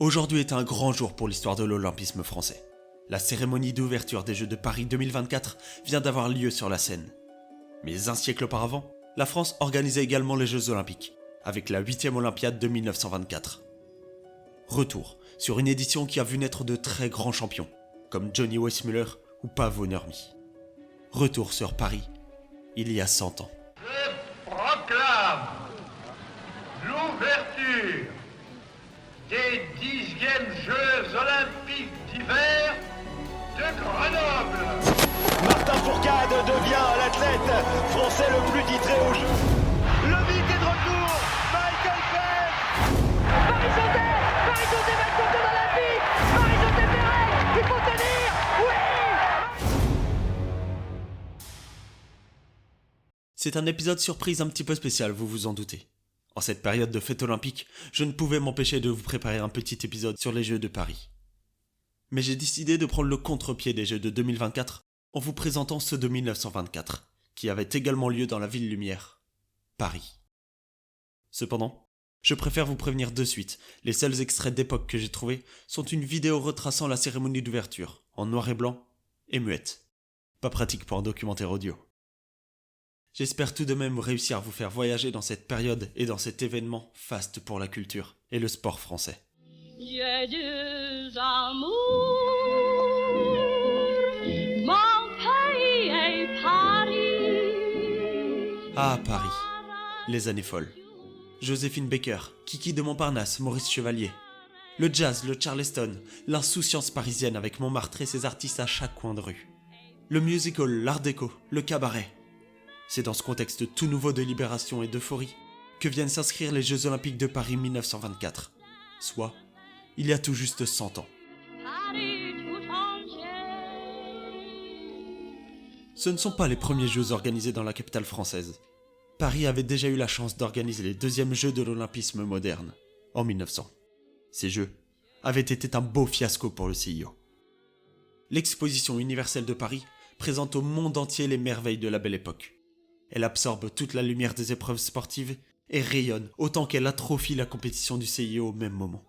Aujourd'hui est un grand jour pour l'histoire de l'olympisme français. La cérémonie d'ouverture des Jeux de Paris 2024 vient d'avoir lieu sur la Seine. Mais un siècle auparavant, la France organisait également les Jeux Olympiques, avec la 8e Olympiade de 1924. Retour sur une édition qui a vu naître de très grands champions, comme Johnny Weissmuller ou Paavo Nurmi. Retour sur Paris, il y a 100 ans. Je proclame l'ouverture des 10e Jeux Olympiques d'hiver de Grenoble. Martin Fourcade devient l'athlète français le plus titré aux Jeux. Le mythe est de retour, Michael Phelps. Paris-Sauter va être champion olympique. Paris-Sauter-Pérec, il faut tenir, oui. C'est un épisode surprise un petit peu spécial, vous vous en doutez. En cette période de fête olympique, je ne pouvais m'empêcher de vous préparer un petit épisode sur les Jeux de Paris. Mais j'ai décidé de prendre le contre-pied des Jeux de 2024 en vous présentant ceux de 1924, qui avaient également lieu dans la ville lumière, Paris. Cependant, je préfère vous prévenir de suite, les seuls extraits d'époque que j'ai trouvés sont une vidéo retraçant la cérémonie d'ouverture, en noir et blanc et muette. Pas pratique pour un documentaire audio. J'espère tout de même réussir à vous faire voyager dans cette période et dans cet événement faste pour la culture et le sport français. J'ai deux amours, mon pays est Paris. Ah, Paris, les années folles. Joséphine Baker, Kiki de Montparnasse, Maurice Chevalier. Le jazz, le charleston, l'insouciance parisienne avec Montmartre et ses artistes à chaque coin de rue. Le musical, l'art déco, le cabaret. C'est dans ce contexte tout nouveau de libération et d'euphorie que viennent s'inscrire les Jeux Olympiques de Paris 1924, soit il y a tout juste 100 ans. Paris tout entier. Ce ne sont pas les premiers Jeux organisés dans la capitale française. Paris avait déjà eu la chance d'organiser les deuxièmes Jeux de l'Olympisme moderne, en 1900. Ces Jeux avaient été un beau fiasco pour le CIO. L'exposition universelle de Paris présente au monde entier les merveilles de la belle époque. Elle absorbe toute la lumière des épreuves sportives et rayonne autant qu'elle atrophie la compétition du CIO au même moment.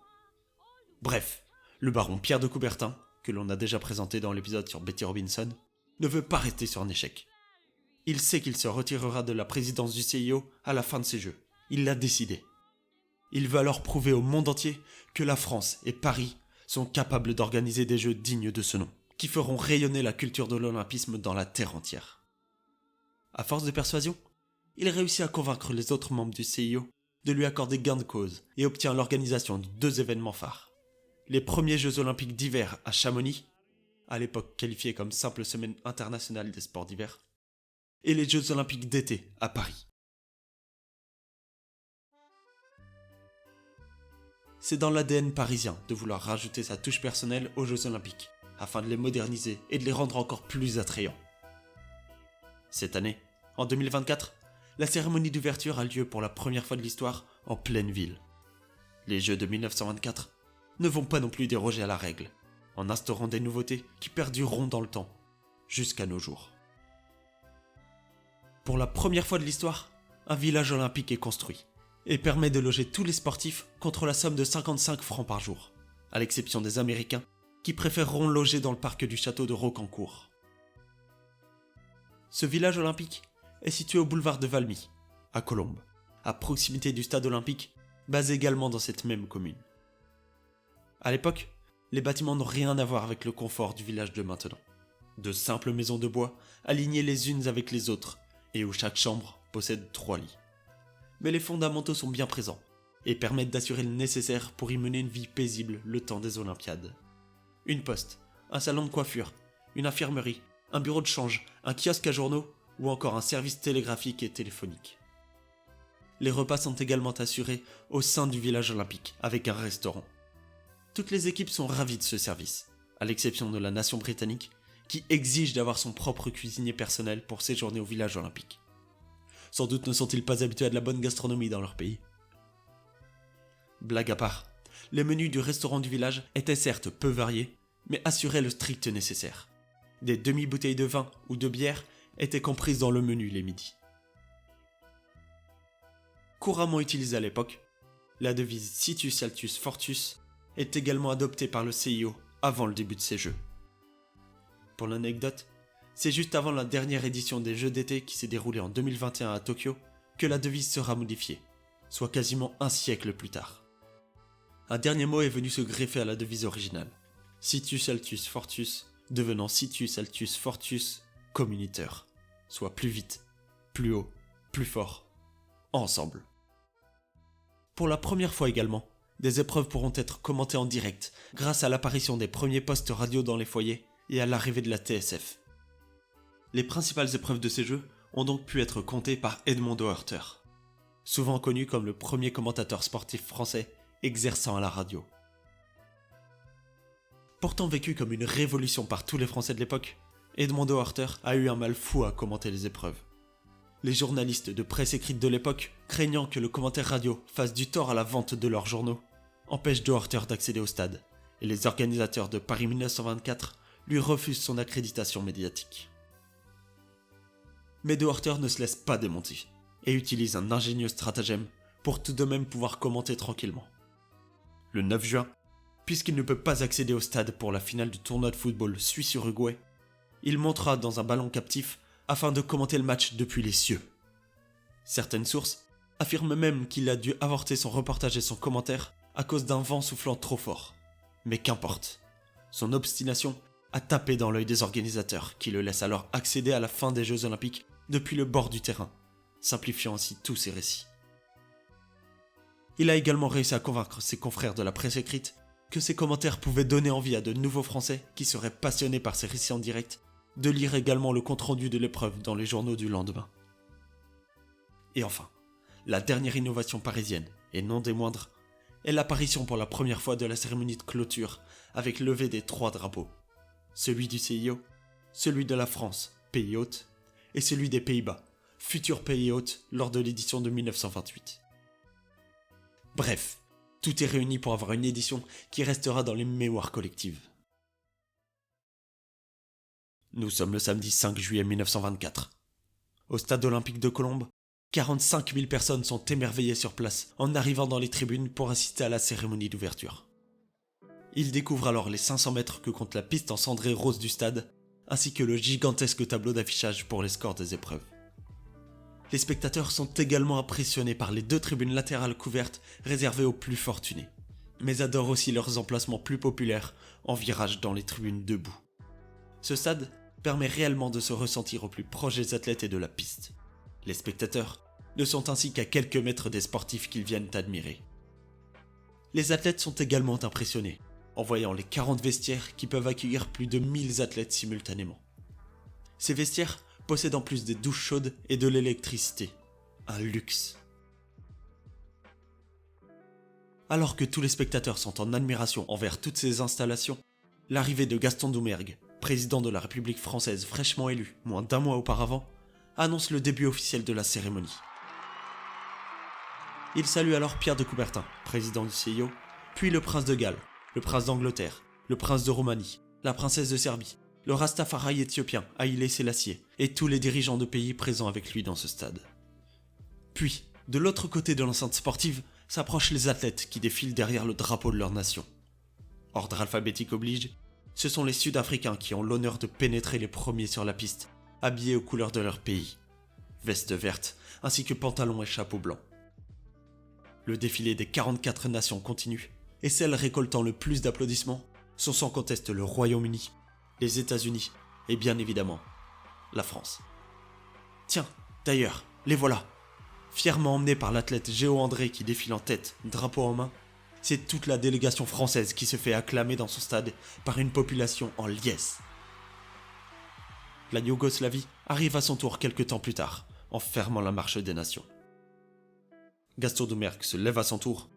Bref, le baron Pierre de Coubertin, que l'on a déjà présenté dans l'épisode sur Betty Robinson, ne veut pas rester sur un échec. Il sait qu'il se retirera de la présidence du CIO à la fin de ces Jeux. Il l'a décidé. Il veut alors prouver au monde entier que la France et Paris sont capables d'organiser des Jeux dignes de ce nom, qui feront rayonner la culture de l'olympisme dans la terre entière. À force de persuasion, il réussit à convaincre les autres membres du CIO de lui accorder gain de cause et obtient l'organisation de deux événements phares. Les premiers Jeux Olympiques d'hiver à Chamonix, à l'époque qualifiés comme simple semaine internationale des sports d'hiver, et les Jeux Olympiques d'été à Paris. C'est dans l'ADN parisien de vouloir rajouter sa touche personnelle aux Jeux Olympiques, afin de les moderniser et de les rendre encore plus attrayants. Cette année, en 2024, la cérémonie d'ouverture a lieu pour la première fois de l'histoire en pleine ville. Les Jeux de 1924 ne vont pas non plus déroger à la règle, en instaurant des nouveautés qui perdureront dans le temps, jusqu'à nos jours. Pour la première fois de l'histoire, un village olympique est construit et permet de loger tous les sportifs contre la somme de 55 francs par jour, à l'exception des Américains qui préféreront loger dans le parc du château de Rocancourt. Ce village olympique est situé au boulevard de Valmy, à Colombes, à proximité du stade olympique, basé également dans cette même commune. À l'époque, les bâtiments n'ont rien à voir avec le confort du village de maintenant. De simples maisons de bois, alignées les unes avec les autres, et où chaque chambre possède 3 lits. Mais les fondamentaux sont bien présents, et permettent d'assurer le nécessaire pour y mener une vie paisible le temps des Olympiades. Une poste, un salon de coiffure, une infirmerie, un bureau de change, un kiosque à journaux ou encore un service télégraphique et téléphonique. Les repas sont également assurés au sein du village olympique avec un restaurant. Toutes les équipes sont ravies de ce service, à l'exception de la nation britannique qui exige d'avoir son propre cuisinier personnel pour séjourner au village olympique. Sans doute ne sont-ils pas habitués à de la bonne gastronomie dans leur pays. Blague à part, les menus du restaurant du village étaient certes peu variés, mais assuraient le strict nécessaire. Des demi-bouteilles de vin ou de bière étaient comprises dans le menu les midis. Couramment utilisée à l'époque, la devise Situs Altus Fortus est également adoptée par le CIO avant le début de ces Jeux. Pour l'anecdote, c'est juste avant la dernière édition des Jeux d'été qui s'est déroulée en 2021 à Tokyo que la devise sera modifiée, soit quasiment un siècle plus tard. Un dernier mot est venu se greffer à la devise originale, Situs Altus Fortus, devenant Situs Altus Fortus Communiter, soit plus vite, plus haut, plus fort, ensemble. Pour la première fois également, des épreuves pourront être commentées en direct grâce à l'apparition des premiers postes radio dans les foyers et à l'arrivée de la TSF. Les principales épreuves de ces Jeux ont donc pu être comptées par Edmondo Hurter, souvent connu comme le premier commentateur sportif français exerçant à la radio. Pourtant vécu comme une révolution par tous les Français de l'époque, Edmondo Hurter a eu un mal fou à commenter les épreuves. Les journalistes de presse écrite de l'époque, craignant que le commentaire radio fasse du tort à la vente de leurs journaux, empêchent de Hurter d'accéder au stade, et les organisateurs de Paris 1924 lui refusent son accréditation médiatique. Mais de Hurter ne se laisse pas démonter, et utilise un ingénieux stratagème pour tout de même pouvoir commenter tranquillement. Le 9 juin, puisqu'il ne peut pas accéder au stade pour la finale du tournoi de football Suisse-Uruguay, il montera dans un ballon captif afin de commenter le match depuis les cieux. Certaines sources affirment même qu'il a dû avorter son reportage et son commentaire à cause d'un vent soufflant trop fort. Mais qu'importe, son obstination a tapé dans l'œil des organisateurs qui le laissent alors accéder à la fin des Jeux Olympiques depuis le bord du terrain, simplifiant ainsi tous ses récits. Il a également réussi à convaincre ses confrères de la presse écrite que ses commentaires pouvaient donner envie à de nouveaux Français qui seraient passionnés par ses récits en direct de lire également le compte-rendu de l'épreuve dans les journaux du lendemain. Et enfin, la dernière innovation parisienne, et non des moindres, est l'apparition pour la première fois de la cérémonie de clôture avec levée des 3 drapeaux. Celui du CIO, celui de la France, pays hôte, et celui des Pays-Bas, futur pays hôte lors de l'édition de 1928. Bref, tout est réuni pour avoir une édition qui restera dans les mémoires collectives. Nous sommes le samedi 5 juillet 1924. Au stade olympique de Colombes, 45 000 personnes sont émerveillées sur place en arrivant dans les tribunes pour assister à la cérémonie d'ouverture. Ils découvrent alors les 500 mètres que compte la piste en cendré rose du stade, ainsi que le gigantesque tableau d'affichage pour les scores des épreuves. Les spectateurs sont également impressionnés par les 2 tribunes latérales couvertes réservées aux plus fortunés, mais adorent aussi leurs emplacements plus populaires en virage dans les tribunes debout. Ce stade permet réellement de se ressentir au plus proche des athlètes et de la piste. Les spectateurs ne sont ainsi qu'à quelques mètres des sportifs qu'ils viennent admirer. Les athlètes sont également impressionnés en voyant les 40 vestiaires qui peuvent accueillir plus de 1000 athlètes simultanément. Ces vestiaires possèdent en plus des douches chaudes et de l'électricité. Un luxe. Alors que tous les spectateurs sont en admiration envers toutes ces installations, l'arrivée de Gaston Doumergue, président de la République française fraîchement élu moins d'1 mois auparavant, annonce le début officiel de la cérémonie. Il salue alors Pierre de Coubertin, président du CIO, puis le prince de Galles, le prince d'Angleterre, le prince de Roumanie, la princesse de Serbie, le Rastafari éthiopien Haïlé Sélassié et tous les dirigeants de pays présents avec lui dans ce stade. Puis, de l'autre côté de l'enceinte sportive, s'approchent les athlètes qui défilent derrière le drapeau de leur nation. Ordre alphabétique oblige, ce sont les Sud-Africains qui ont l'honneur de pénétrer les premiers sur la piste, habillés aux couleurs de leur pays, veste verte ainsi que pantalons et chapeaux blancs. Le défilé des 44 nations continue, et celles récoltant le plus d'applaudissements sont sans conteste le Royaume-Uni, les États-Unis et bien évidemment la France. Tiens, d'ailleurs, les voilà. Fièrement emmenés par l'athlète Géo André qui défile en tête, drapeau en main, c'est toute la délégation française qui se fait acclamer dans son stade par une population en liesse. La Yougoslavie arrive à son tour quelques temps plus tard, en fermant la marche des nations. Gaston Doumergue se lève à son tour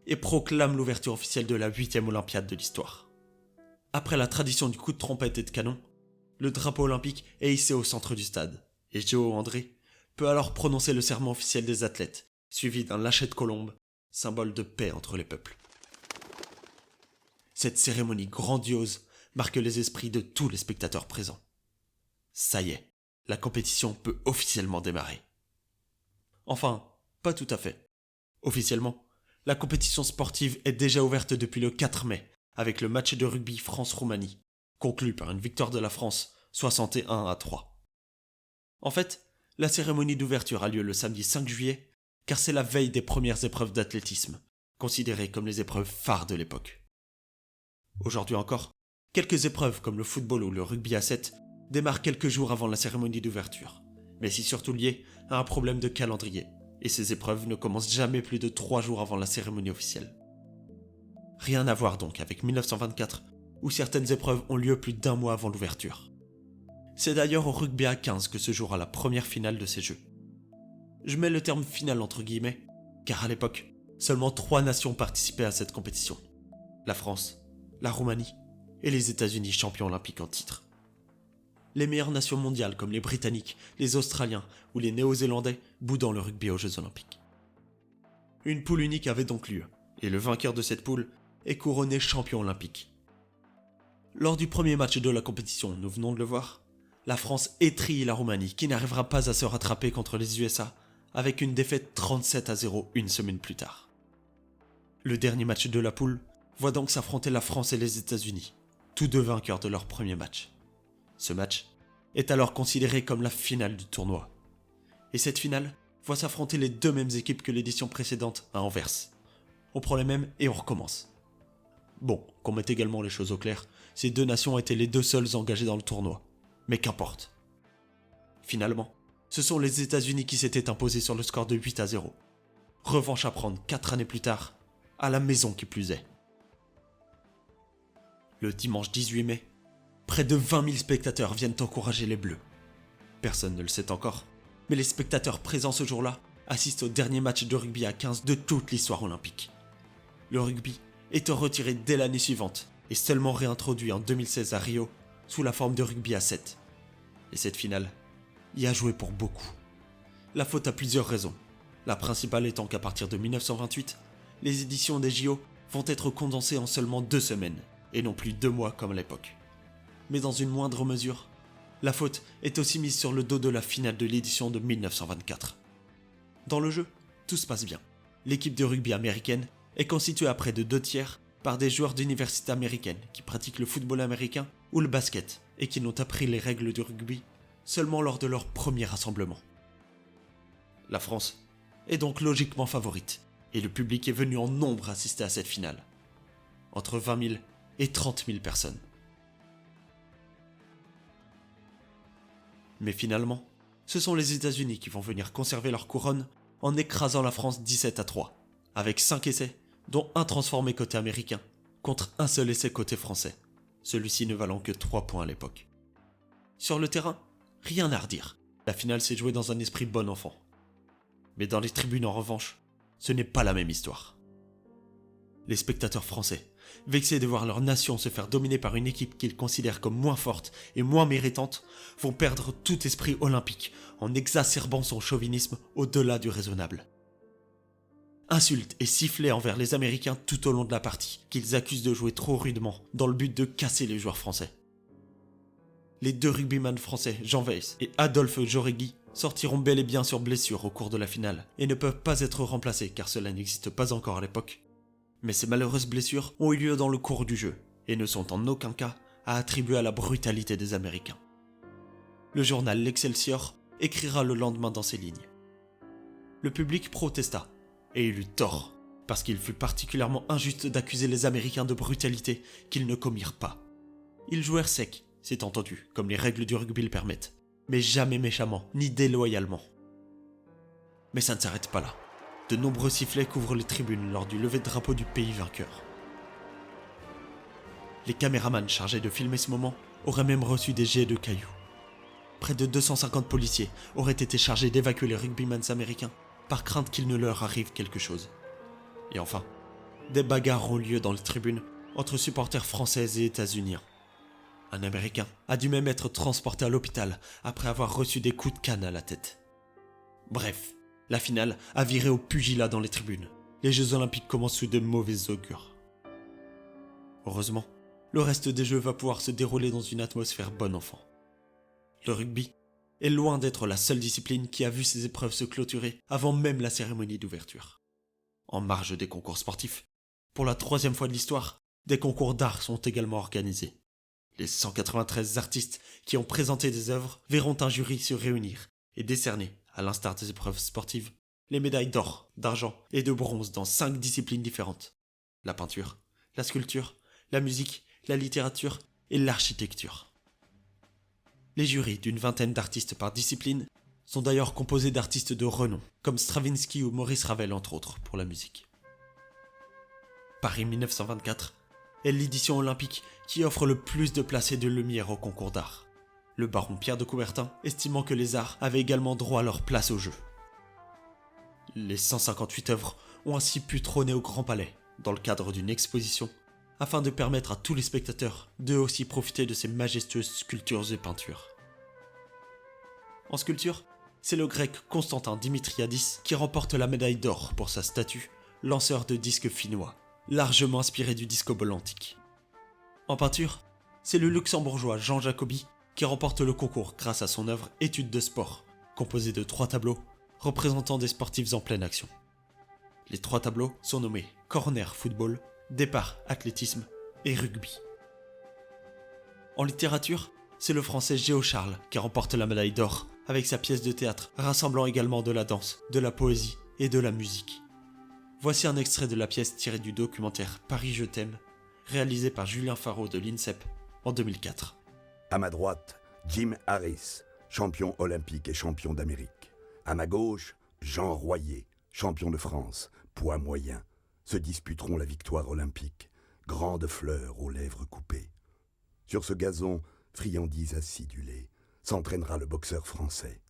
et proclame l'ouverture officielle de la 8e Olympiade de l'histoire. Après la tradition du coup de trompette et de canon, le drapeau olympique est hissé au centre du stade, et Géo André peut alors prononcer le serment officiel des athlètes, suivi d'un lâcher de colombe, symbole de paix entre les peuples. Cette cérémonie grandiose marque les esprits de tous les spectateurs présents. Ça y est, la compétition peut officiellement démarrer. Enfin, pas tout à fait. Officiellement, la compétition sportive est déjà ouverte depuis le 4 mai, avec le match de rugby France-Roumanie, conclu par une victoire de la France 61-3. En fait, la cérémonie d'ouverture a lieu le samedi 5 juillet, car c'est la veille des premières épreuves d'athlétisme, considérées comme les épreuves phares de l'époque. Aujourd'hui encore, quelques épreuves comme le football ou le rugby à 7 démarrent quelques jours avant la cérémonie d'ouverture, mais c'est surtout lié à un problème de calendrier, et ces épreuves ne commencent jamais plus de 3 jours avant la cérémonie officielle. Rien à voir donc avec 1924, où certaines épreuves ont lieu plus d'1 mois avant l'ouverture. C'est d'ailleurs au rugby à 15 que se jouera la première finale de ces Jeux. Je mets le terme finale entre guillemets, car à l'époque, seulement 3 nations participaient à cette compétition. La France, la Roumanie et les États-Unis champions olympiques en titre. Les meilleures nations mondiales comme les Britanniques, les Australiens ou les Néo-Zélandais boudant le rugby aux Jeux olympiques. Une poule unique avait donc lieu, et le vainqueur de cette poule est couronné champion olympique. Lors du premier match de la compétition, nous venons de le voir, la France étrille la Roumanie qui n'arrivera pas à se rattraper contre les USA avec une défaite 37-0 une semaine plus tard. Le dernier match de la poule voit donc s'affronter la France et les États-Unis, tous deux vainqueurs de leur premier match. Ce match est alors considéré comme la finale du tournoi. Et cette finale voit s'affronter les deux mêmes équipes que l'édition précédente à Anvers. On prend les mêmes et on recommence. Bon, qu'on mette également les choses au clair, ces deux nations étaient les deux seules engagées dans le tournoi. Mais qu'importe. Finalement, ce sont les États-Unis qui s'étaient imposés sur le score de 8-0. Revanche à prendre 4 années plus tard, à la maison qui plus est. Le dimanche 18 mai, près de 20 000 spectateurs viennent encourager les Bleus. Personne ne le sait encore, mais les spectateurs présents ce jour-là assistent au dernier match de rugby à 15 de toute l'histoire olympique. Le rugby étant retiré dès l'année suivante et seulement réintroduit en 2016 à Rio sous la forme de rugby à 7. Et cette finale y a joué pour beaucoup. La faute a plusieurs raisons. La principale étant qu'à partir de 1928, les éditions des JO vont être condensées en seulement 2 semaines, et non plus 2 mois comme à l'époque. Mais dans une moindre mesure, la faute est aussi mise sur le dos de la finale de l'édition de 1924. Dans le jeu, tout se passe bien. L'équipe de rugby américaine est constituée à près de 2/3 par des joueurs d'université américaine qui pratiquent le football américain ou le basket et qui n'ont appris les règles du rugby seulement lors de leur premier rassemblement. La France est donc logiquement favorite et le public est venu en nombre assister à cette finale. Entre 20 000 et 30 000 personnes. Mais finalement, ce sont les États-Unis qui vont venir conserver leur couronne en écrasant la France 17-3, avec 5 essais, dont un transformé côté américain, contre un seul essai côté français, celui-ci ne valant que 3 points à l'époque. Sur le terrain, rien à redire, la finale s'est jouée dans un esprit bon enfant. Mais dans les tribunes en revanche, ce n'est pas la même histoire. Les spectateurs français, vexés de voir leur nation se faire dominer par une équipe qu'ils considèrent comme moins forte et moins méritante, vont perdre tout esprit olympique en exacerbant son chauvinisme au-delà du raisonnable. Insultes et sifflets envers les Américains tout au long de la partie, qu'ils accusent de jouer trop rudement dans le but de casser les joueurs français. Les 2 rugbyman français, Jean Weiss et Adolphe Jauregui, sortiront bel et bien sur blessure au cours de la finale et ne peuvent pas être remplacés car cela n'existe pas encore à l'époque. Mais ces malheureuses blessures ont eu lieu dans le cours du jeu et ne sont en aucun cas à attribuer à la brutalité des Américains. Le journal L'Excelsior écrira le lendemain dans ces lignes. Le public protesta, et il eut tort, parce qu'il fut particulièrement injuste d'accuser les Américains de brutalité qu'ils ne commirent pas. Ils jouèrent sec, c'est entendu, comme les règles du rugby le permettent, mais jamais méchamment, ni déloyalement. Mais ça ne s'arrête pas là. De nombreux sifflets couvrent les tribunes lors du lever de drapeau du pays vainqueur. Les caméramans chargés de filmer ce moment auraient même reçu des jets de cailloux. Près de 250 policiers auraient été chargés d'évacuer les rugbymen américains par crainte qu'il ne leur arrive quelque chose. Et enfin, des bagarres ont lieu dans les tribunes entre supporters français et états-uniens. Un Américain a dû même être transporté à l'hôpital après avoir reçu des coups de canne à la tête. Bref, la finale a viré au pugilat dans les tribunes. Les Jeux Olympiques commencent sous de mauvais augures. Heureusement, le reste des Jeux va pouvoir se dérouler dans une atmosphère bon enfant. Le rugby est loin d'être la seule discipline qui a vu ses épreuves se clôturer avant même la cérémonie d'ouverture. En marge des concours sportifs, pour la 3e fois de l'histoire, des concours d'art sont également organisés. Les 193 artistes qui ont présenté des œuvres verront un jury se réunir et décerner, à l'instar des épreuves sportives, les médailles d'or, d'argent et de bronze dans 5 disciplines différentes. La peinture, la sculpture, la musique, la littérature et l'architecture. Les jurys d'une 20aine d'artistes par discipline sont d'ailleurs composés d'artistes de renom, comme Stravinsky ou Maurice Ravel entre autres pour la musique. Paris 1924 est l'édition olympique qui offre le plus de places et de lumière au concours d'art. Le baron Pierre de Coubertin estimant que les arts avaient également droit à leur place au jeu. Les 158 œuvres ont ainsi pu trôner au Grand Palais, dans le cadre d'une exposition, afin de permettre à tous les spectateurs d'eux aussi profiter de ces majestueuses sculptures et peintures. En sculpture, c'est le grec Constantin Dimitriadis qui remporte la médaille d'or pour sa statue, lanceur de disques finnois, largement inspiré du disco-ball antique. En peinture, c'est le luxembourgeois Jean Jacobi qui remporte le concours grâce à son œuvre Études de sport, composée de 3 tableaux représentant des sportifs en pleine action. Les 3 tableaux sont nommés Corner football, Départ athlétisme et rugby. En littérature, c'est le français Géo Charles qui remporte la médaille d'or avec sa pièce de théâtre rassemblant également de la danse, de la poésie et de la musique. Voici un extrait de la pièce tirée du documentaire Paris je t'aime, réalisé par Julien Faro de l'INSEP en 2004. À ma droite, Jim Harris, champion olympique et champion d'Amérique. À ma gauche, Jean Royer, champion de France, poids moyen, se disputeront la victoire olympique, grande fleur aux lèvres coupées. Sur ce gazon, friandise acidulée, s'entraînera le boxeur français.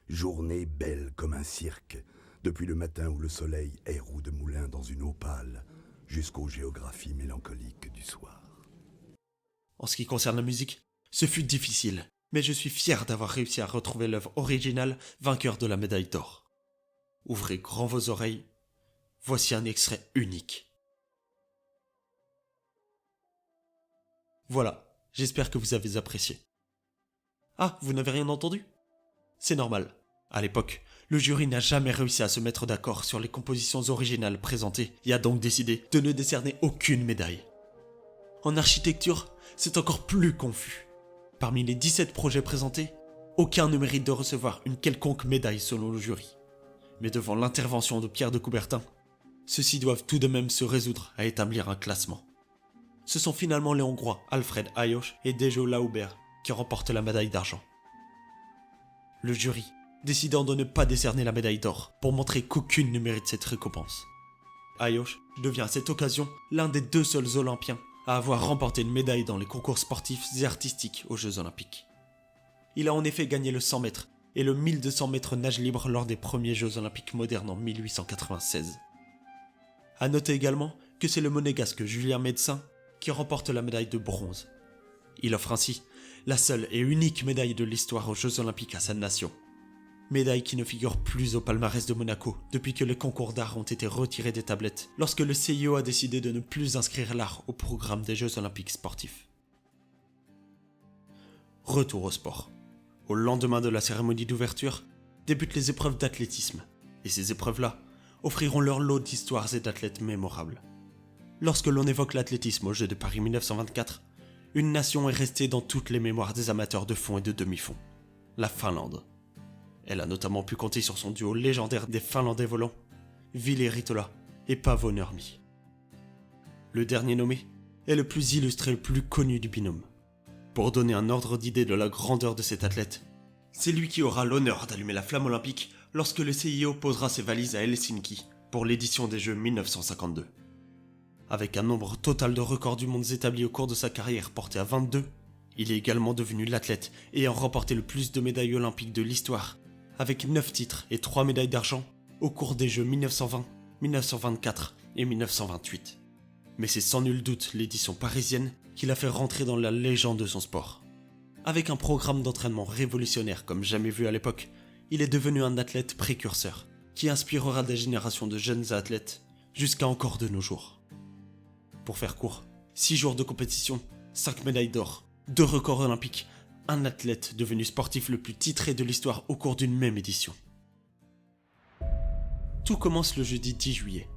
Journée belle comme un cirque, depuis le matin où le soleil est roue de moulin dans une eau pâle, jusqu'aux géographies mélancoliques du soir. En ce qui concerne la musique, ce fut difficile, mais je suis fier d'avoir réussi à retrouver l'œuvre originale vainqueur de la médaille d'or. Ouvrez grand vos oreilles, voici un extrait unique. Voilà, j'espère que vous avez apprécié. Ah, vous n'avez rien entendu ? C'est normal. À l'époque, le jury n'a jamais réussi à se mettre d'accord sur les compositions originales présentées et a donc décidé de ne décerner aucune médaille. En architecture, c'est encore plus confus. Parmi les 17 projets présentés, aucun ne mérite de recevoir une quelconque médaille selon le jury. Mais devant l'intervention de Pierre de Coubertin, ceux-ci doivent tout de même se résoudre à établir un classement. Ce sont finalement les Hongrois Alfred Ajos et Dezső Lauber qui remportent la médaille d'argent. Le jury décidant de ne pas décerner la médaille d'or pour montrer qu'aucune ne mérite cette récompense. Ajos devient à cette occasion l'un des 2 seuls Olympiens à avoir remporté une médaille dans les concours sportifs et artistiques aux Jeux Olympiques. Il a en effet gagné le 100 mètres et le 1200 mètres nage libre lors des premiers Jeux Olympiques modernes en 1896. A noter également que c'est le monégasque Julien Médecin qui remporte la médaille de bronze. Il offre ainsi la seule et unique médaille de l'histoire aux Jeux Olympiques à sa nation. Médaille qui ne figure plus au palmarès de Monaco depuis que les concours d'art ont été retirés des tablettes lorsque le CIO a décidé de ne plus inscrire l'art au programme des Jeux Olympiques sportifs. Retour au sport. Au lendemain de la cérémonie d'ouverture, débutent les épreuves d'athlétisme, et ces épreuves-là offriront leur lot d'histoires et d'athlètes mémorables. Lorsque l'on évoque l'athlétisme aux Jeux de Paris 1924, une nation est restée dans toutes les mémoires des amateurs de fond et de demi-fond, la Finlande. Elle a notamment pu compter sur son duo légendaire des Finlandais volants, Ville Ritola et Paavo Nurmi. Le dernier nommé est le plus illustré et le plus connu du binôme. Pour donner un ordre d'idée de la grandeur de cet athlète, c'est lui qui aura l'honneur d'allumer la flamme olympique lorsque le CIO posera ses valises à Helsinki pour l'édition des Jeux 1952. Avec un nombre total de records du monde établi au cours de sa carrière porté à 22, il est également devenu l'athlète ayant remporté le plus de médailles olympiques de l'histoire, avec 9 titres et 3 médailles d'argent au cours des Jeux 1920, 1924 et 1928. Mais c'est sans nul doute l'édition parisienne qui l'a fait rentrer dans la légende de son sport. Avec un programme d'entraînement révolutionnaire comme jamais vu à l'époque, il est devenu un athlète précurseur qui inspirera des générations de jeunes athlètes jusqu'à encore de nos jours. Pour faire court, 6 jours de compétition, 5 médailles d'or, 2 records olympiques, un athlète devenu sportif le plus titré de l'histoire au cours d'une même édition. Tout commence le jeudi 10 juillet.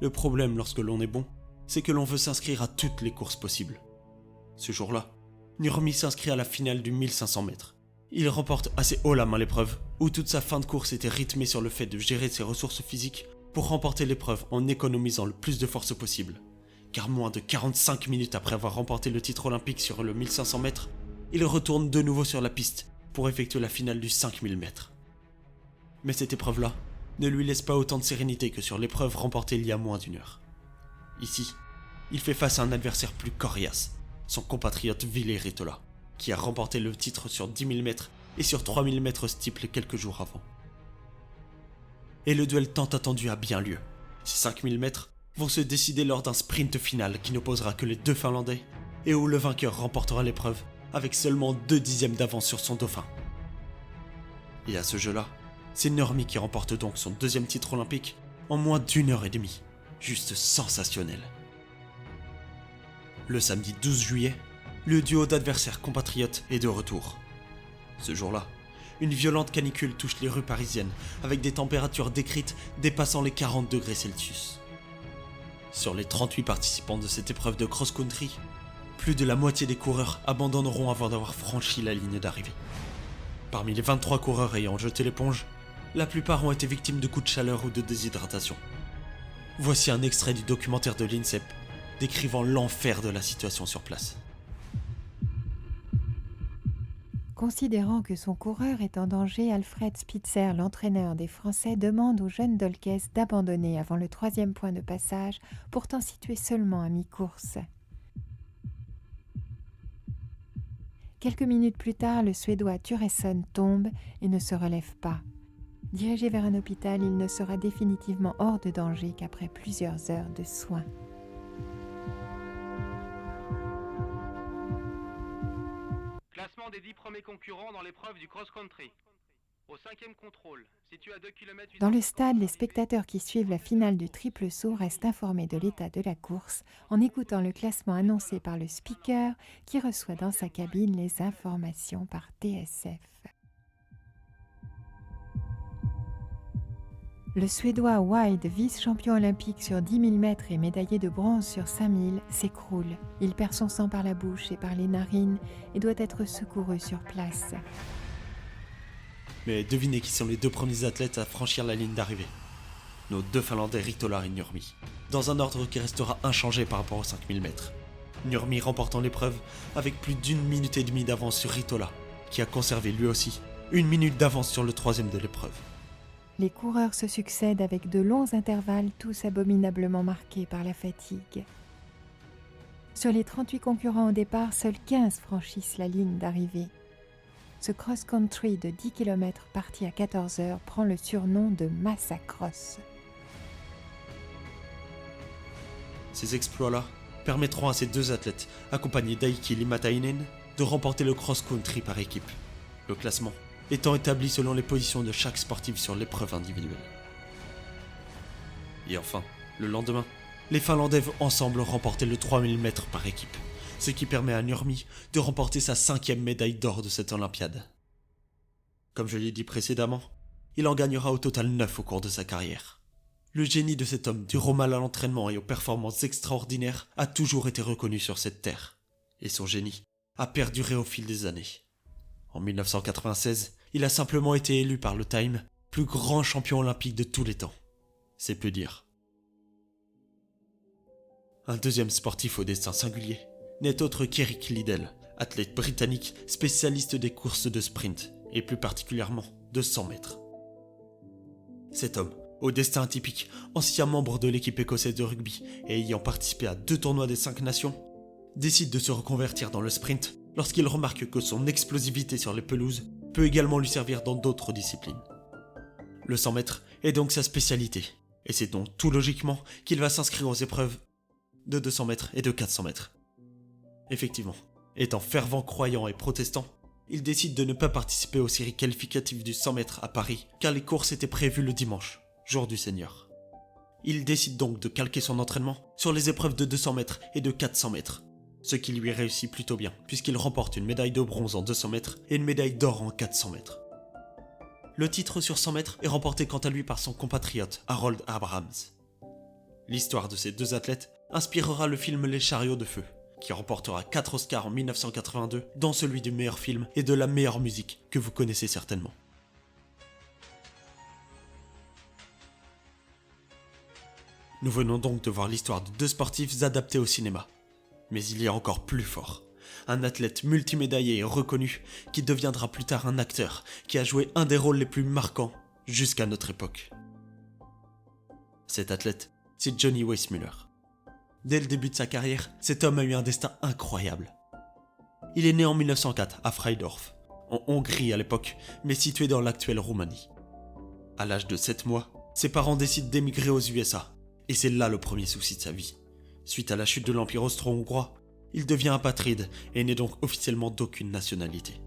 Le problème lorsque l'on est bon, c'est que l'on veut s'inscrire à toutes les courses possibles. Ce jour-là, Nurmi s'inscrit à la finale du 1500 mètres. Il remporte assez haut la main l'épreuve, où toute sa fin de course était rythmée sur le fait de gérer ses ressources physiques pour remporter l'épreuve en économisant le plus de force possible. Car moins de 45 minutes après avoir remporté le titre olympique sur le 1500 mètres, il retourne de nouveau sur la piste pour effectuer la finale du 5000 mètres. Mais cette épreuve-là ne lui laisse pas autant de sérénité que sur l'épreuve remportée il y a moins d'1 heure. Ici, il fait face à un adversaire plus coriace, son compatriote Ville Ritola, qui a remporté le titre sur 10 000 mètres et sur 3000 mètres steeple quelques jours avant. Et le duel tant attendu a bien lieu. Ces 5000 mètres vont se décider lors d'un sprint final qui n'opposera que les deux Finlandais et où le vainqueur remportera l'épreuve avec seulement 2 dixièmes d'avance sur son dauphin. Et à ce jeu-là, c'est Nurmi qui remporte donc son 2e titre olympique en moins d'1 heure et demie. Juste sensationnel. Le samedi 12 juillet, le duo d'adversaires compatriotes est de retour. Ce jour-là, une violente canicule touche les rues parisiennes avec des températures décrites dépassant les 40 degrés Celsius. Sur les 38 participants de cette épreuve de cross-country, plus de la moitié des coureurs abandonneront avant d'avoir franchi la ligne d'arrivée. Parmi les 23 coureurs ayant jeté l'éponge, la plupart ont été victimes de coups de chaleur ou de déshydratation. Voici un extrait du documentaire de l'INSEP décrivant l'enfer de la situation sur place. Considérant que son coureur est en danger, Alfred Spitzer, l'entraîneur des Français, demande au jeune Dolkes d'abandonner avant le 3e point de passage, pourtant situé seulement à mi-course. Quelques minutes plus tard, le Suédois Turesson tombe et ne se relève pas. Dirigé vers un hôpital, il ne sera définitivement hors de danger qu'après plusieurs heures de soins. Classement des 10 premiers concurrents dans l'épreuve du cross-country. Au 5e contrôle, situé à 2 km... Dans le stade, les spectateurs qui suivent la finale du triple saut restent informés de l'état de la course en écoutant le classement annoncé par le speaker qui reçoit dans sa cabine les informations par TSF. Le Suédois Wide, vice-champion olympique sur 10 000 mètres et médaillé de bronze sur 5 000, s'écroule. Il perd son sang par la bouche et par les narines et doit être secouru sur place. Mais devinez qui sont les 2 premiers athlètes à franchir la ligne d'arrivée. Nos 2 Finlandais Ritola et Nurmi, dans un ordre qui restera inchangé par rapport aux 5000 mètres. Nurmi remportant l'épreuve avec plus d'1 minute et demie d'avance sur Ritola, qui a conservé lui aussi 1 minute d'avance sur le 3e de l'épreuve. Les coureurs se succèdent avec de longs intervalles, tous abominablement marqués par la fatigue. Sur les 38 concurrents au départ, seuls 15 franchissent la ligne d'arrivée. Ce cross-country de 10 km parti à 14 heures prend le surnom de Massacross. Ces exploits-là permettront à ces 2 athlètes, accompagnés d'Heikki Limatainen, de remporter le cross-country par équipe. Le classement étant établi selon les positions de chaque sportif sur l'épreuve individuelle. Et enfin, le lendemain, les Finlandais vont ensemble remporter le 3000 mètres par équipe, ce qui permet à Nurmi de remporter sa 5e médaille d'or de cette Olympiade. Comme je l'ai dit précédemment, il en gagnera au total 9 au cours de sa carrière. Le génie de cet homme, du romal à l'entraînement et aux performances extraordinaires, a toujours été reconnu sur cette terre, et son génie a perduré au fil des années. En 1996, il a simplement été élu par le Time plus grand champion olympique de tous les temps. C'est peu dire. Un deuxième sportif au destin singulier n'est autre qu'Eric Liddell, athlète britannique spécialiste des courses de sprint, et plus particulièrement de 100 mètres. Cet homme, au destin atypique, ancien membre de l'équipe écossaise de rugby et ayant participé à 2 tournois des 5 nations, décide de se reconvertir dans le sprint lorsqu'il remarque que son explosivité sur les pelouses peut également lui servir dans d'autres disciplines. Le 100 mètres est donc sa spécialité, et c'est donc tout logiquement qu'il va s'inscrire aux épreuves de 200 mètres et de 400 mètres. Effectivement, étant fervent croyant et protestant, il décide de ne pas participer aux séries qualificatives du 100 mètres à Paris, car les courses étaient prévues le dimanche, jour du Seigneur. Il décide donc de calquer son entraînement sur les épreuves de 200 mètres et de 400 mètres, ce qui lui réussit plutôt bien, puisqu'il remporte une médaille de bronze en 200 mètres et une médaille d'or en 400 mètres. Le titre sur 100 mètres est remporté quant à lui par son compatriote Harold Abrahams. L'histoire de ces deux athlètes inspirera le film Les Chariots de Feu, qui remportera 4 Oscars en 1982, dont celui du meilleur film et de la meilleure musique, que vous connaissez certainement. Nous venons donc de voir l'histoire de deux sportifs adaptés au cinéma. Mais il y a encore plus fort. Un athlète multimédaillé et reconnu qui deviendra plus tard un acteur qui a joué un des rôles les plus marquants jusqu'à notre époque. Cet athlète, c'est Johnny Weissmuller. Dès le début de sa carrière, cet homme a eu un destin incroyable. Il est né en 1904 à Freidorf, en Hongrie à l'époque, mais situé dans l'actuelle Roumanie. À l'âge de 7 mois, ses parents décident d'émigrer aux USA, et c'est là le premier souci de sa vie. Suite à la chute de l'Empire austro-hongrois, il devient apatride et n'est donc officiellement d'aucune nationalité.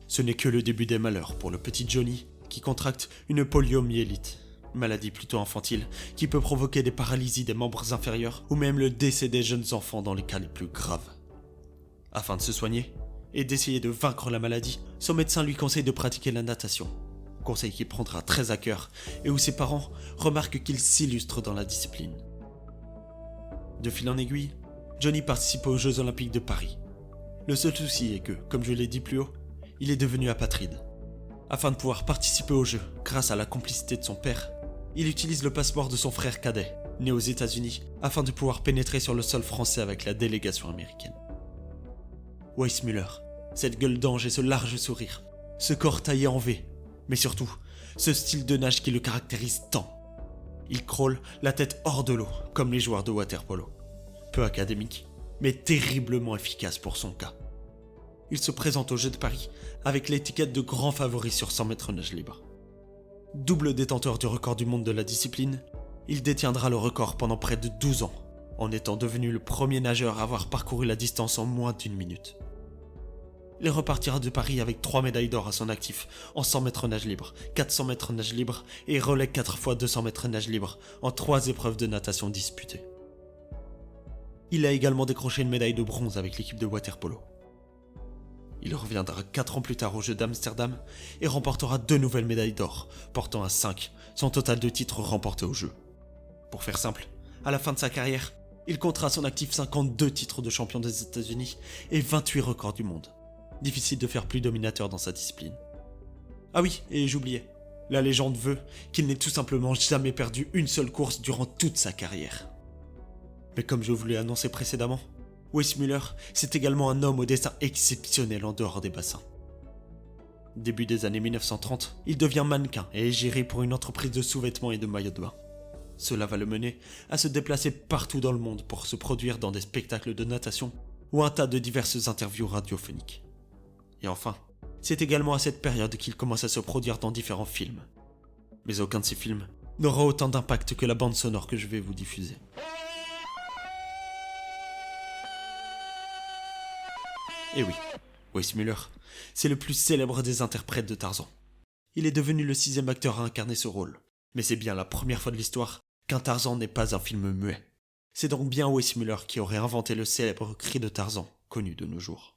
Ce n'est que le début des malheurs pour le petit Johnny, qui contracte une poliomyélite, maladie plutôt infantile qui peut provoquer des paralysies des membres inférieurs ou même le décès des jeunes enfants dans les cas les plus graves. Afin de se soigner et d'essayer de vaincre la maladie, son médecin lui conseille de pratiquer la natation, conseil qu'il prendra très à cœur et où ses parents remarquent qu'il s'illustre dans la discipline. De fil en aiguille, Johnny participe aux Jeux Olympiques de Paris. Le seul souci est que, comme je l'ai dit plus haut, il est devenu apatride. Afin de pouvoir participer aux Jeux grâce à la complicité de son père, il utilise le passeport de son frère cadet, né aux États-Unis, afin de pouvoir pénétrer sur le sol français avec la délégation américaine. Weissmuller, cette gueule d'ange et ce large sourire, ce corps taillé en V, mais surtout, ce style de nage qui le caractérise tant. Il crawl la tête hors de l'eau, comme les joueurs de water-polo. Peu académique, mais terriblement efficace pour son cas. Il se présente aux Jeux de Paris avec l'étiquette de grand favori sur 100 mètres nage libre. Double détenteur du record du monde de la discipline, il détiendra le record pendant près de 12 ans, en étant devenu le premier nageur à avoir parcouru la distance en moins d'1 minute. Il repartira de Paris avec 3 médailles d'or à son actif en 100 mètres nage libre, 400 mètres nage libre et relais 4 x 200 mètres nage libre en 3 épreuves de natation disputées. Il a également décroché une médaille de bronze avec l'équipe de water-polo. Il reviendra 4 ans plus tard aux Jeux d'Amsterdam et remportera 2 nouvelles médailles d'or, portant à 5 son total de titres remportés aux Jeux. Pour faire simple, à la fin de sa carrière, il comptera à son actif 52 titres de champion des États-Unis et 28 records du monde. Difficile de faire plus dominateur dans sa discipline. Ah oui, et j'oubliais, la légende veut qu'il n'ait tout simplement jamais perdu une seule course durant toute sa carrière. Mais comme je vous l'ai annoncé précédemment, Weissmuller, c'est également un homme au destin exceptionnel en dehors des bassins. Début des années 1930, il devient mannequin et est géré pour une entreprise de sous-vêtements et de maillots de bain. Cela va le mener à se déplacer partout dans le monde pour se produire dans des spectacles de natation ou un tas de diverses interviews radiophoniques. Et enfin, c'est également à cette période qu'il commence à se produire dans différents films. Mais aucun de ces films n'aura autant d'impact que la bande sonore que je vais vous diffuser. Et oui, Weissmuller, c'est le plus célèbre des interprètes de Tarzan. Il est devenu le 6e acteur à incarner ce rôle, mais c'est bien la première fois de l'histoire qu'un Tarzan n'est pas un film muet. C'est donc bien Weissmuller qui aurait inventé le célèbre cri de Tarzan, connu de nos jours.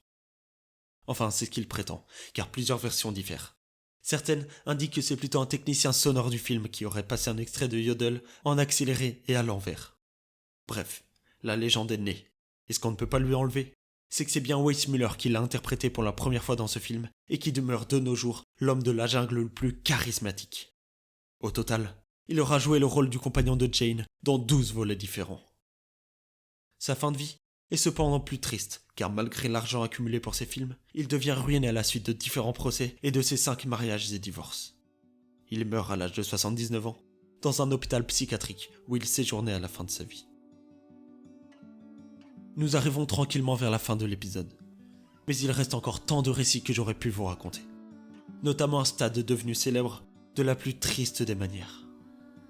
Enfin, c'est ce qu'il prétend, car plusieurs versions diffèrent. Certaines indiquent que c'est plutôt un technicien sonore du film qui aurait passé un extrait de Yodel en accéléré et à l'envers. Bref, la légende est née, et ce qu'on ne peut pas lui enlever, c'est que c'est bien Weissmuller qui l'a interprété pour la première fois dans ce film, et qui demeure de nos jours l'homme de la jungle le plus charismatique. Au total, il aura joué le rôle du compagnon de Jane dans 12 volets différents. Sa fin de vie est cependant plus triste, car malgré l'argent accumulé pour ses films, il devient ruiné à la suite de différents procès et de ses 5 mariages et divorces. Il meurt à l'âge de 79 ans, dans un hôpital psychiatrique où il séjournait à la fin de sa vie. Nous arrivons tranquillement vers la fin de l'épisode, mais il reste encore tant de récits que j'aurais pu vous raconter. Notamment un stade devenu célèbre de la plus triste des manières.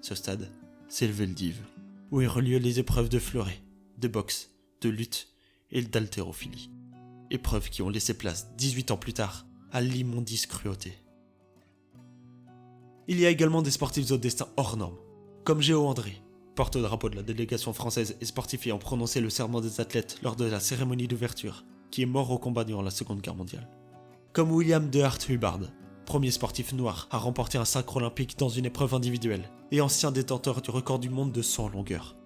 Ce stade, c'est le Veldiv, où auront lieu les épreuves de fleuret, de boxe, de lutte et d'haltérophilie. Épreuves qui ont laissé place 18 ans plus tard à l'immondice cruauté. Il y a également des sportifs au destin hors norme, comme Géo André, porte-drapeau de la délégation française et sportif ayant prononcé le serment des athlètes lors de la cérémonie d'ouverture, qui est mort au combat durant la Seconde Guerre mondiale. Comme William de Hart Hubbard, premier sportif noir à remporter un sacre olympique dans une épreuve individuelle, et ancien détenteur du record du monde de saut en longueur.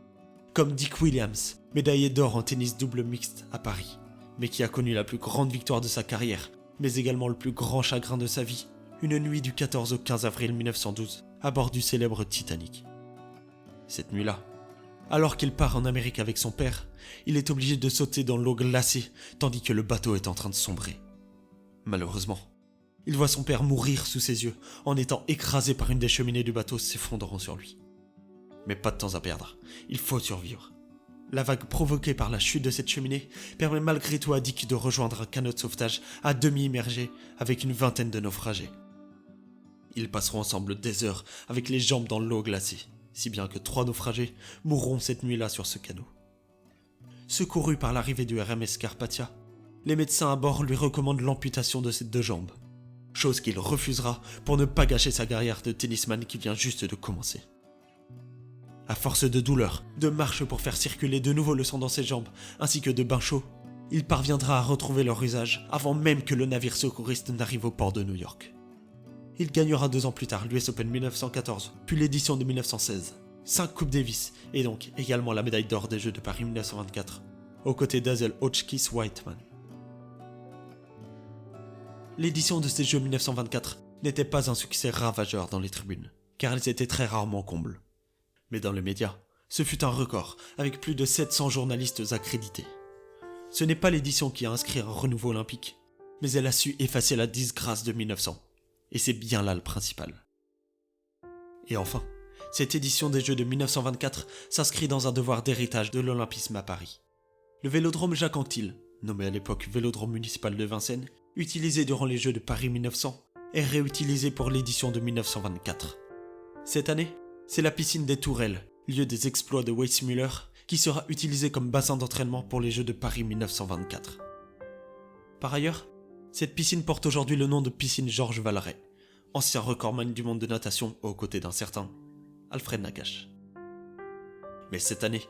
comme Dick Williams, médaillé d'or en tennis double mixte à Paris, mais qui a connu la plus grande victoire de sa carrière, mais également le plus grand chagrin de sa vie, une nuit du 14 au 15 avril 1912, à bord du célèbre Titanic. Cette nuit-là, alors qu'il part en Amérique avec son père, il est obligé de sauter dans l'eau glacée tandis que le bateau est en train de sombrer. Malheureusement, il voit son père mourir sous ses yeux en étant écrasé par une des cheminées du bateau s'effondrant sur lui. Mais pas de temps à perdre, il faut survivre. La vague provoquée par la chute de cette cheminée permet malgré tout à Dick de rejoindre un canot de sauvetage à demi immergé avec une vingtaine de naufragés. Ils passeront ensemble des heures avec les jambes dans l'eau glacée, si bien que 3 naufragés mourront cette nuit-là sur ce canot. Secouru par l'arrivée du RMS Carpathia, les médecins à bord lui recommandent l'amputation de ses 2 jambes, chose qu'il refusera pour ne pas gâcher sa carrière de tennisman qui vient juste de commencer. À force de douleur, de marches pour faire circuler de nouveau le sang dans ses jambes, ainsi que de bains chauds, il parviendra à retrouver leur usage avant même que le navire secouriste n'arrive au port de New York. Il gagnera 2 ans plus tard l'US Open 1914, puis l'édition de 1916, 5 Coupes Davis et donc également la médaille d'or des Jeux de Paris 1924, aux côtés d'Hazel Hotchkiss Whiteman. L'édition de ces Jeux 1924 n'était pas un succès ravageur dans les tribunes, car elles étaient très rarement combles. Mais dans les médias, ce fut un record, avec plus de 700 journalistes accrédités. Ce n'est pas l'édition qui a inscrit un renouveau olympique, mais elle a su effacer la disgrâce de 1900. Et c'est bien là le principal. Et enfin, cette édition des Jeux de 1924 s'inscrit dans un devoir d'héritage de l'olympisme à Paris. Le vélodrome Jacques Anquetil, nommé à l'époque Vélodrome municipal de Vincennes, utilisé durant les Jeux de Paris 1900, est réutilisé pour l'édition de 1924. Cette année, c'est la piscine des Tourelles, lieu des exploits de Weissmuller, qui sera utilisée comme bassin d'entraînement pour les Jeux de Paris 1924. Par ailleurs, cette piscine porte aujourd'hui le nom de piscine Georges Valeret, ancien recordman du monde de natation aux côtés d'un certain Alfred Nakache. Mais cette année,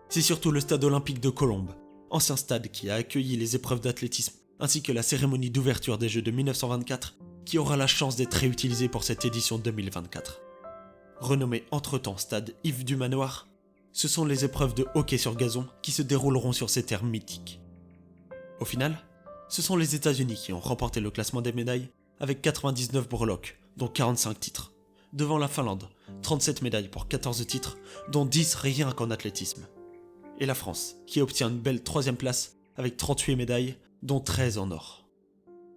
c'est surtout le stade olympique de Colombes, ancien stade qui a accueilli les épreuves d'athlétisme, ainsi que la cérémonie d'ouverture des Jeux de 1924, qui aura la chance d'être réutilisée pour cette édition 2024. Renommé entre-temps stade Yves du Manoir, ce sont les épreuves de hockey sur gazon qui se dérouleront sur ces terres mythiques. Au final, ce sont les États-Unis qui ont remporté le classement des médailles avec 99 breloques, dont 45 titres, devant la Finlande, 37 médailles pour 14 titres, dont 10 rien qu'en athlétisme. Et la France, qui obtient une belle 3e place avec 38 médailles, dont 13 en or.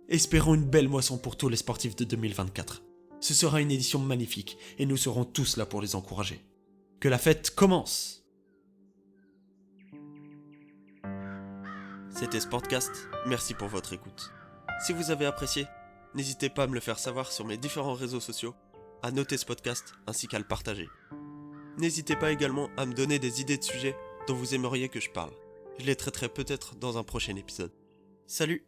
Espérons une belle moisson pour tous les sportifs de 2024. Ce sera une édition magnifique et nous serons tous là pour les encourager. Que la fête commence! C'était Sportcast, merci pour votre écoute. Si vous avez apprécié, n'hésitez pas à me le faire savoir sur mes différents réseaux sociaux, à noter ce podcast ainsi qu'à le partager. N'hésitez pas également à me donner des idées de sujets dont vous aimeriez que je parle. Je les traiterai peut-être dans un prochain épisode. Salut!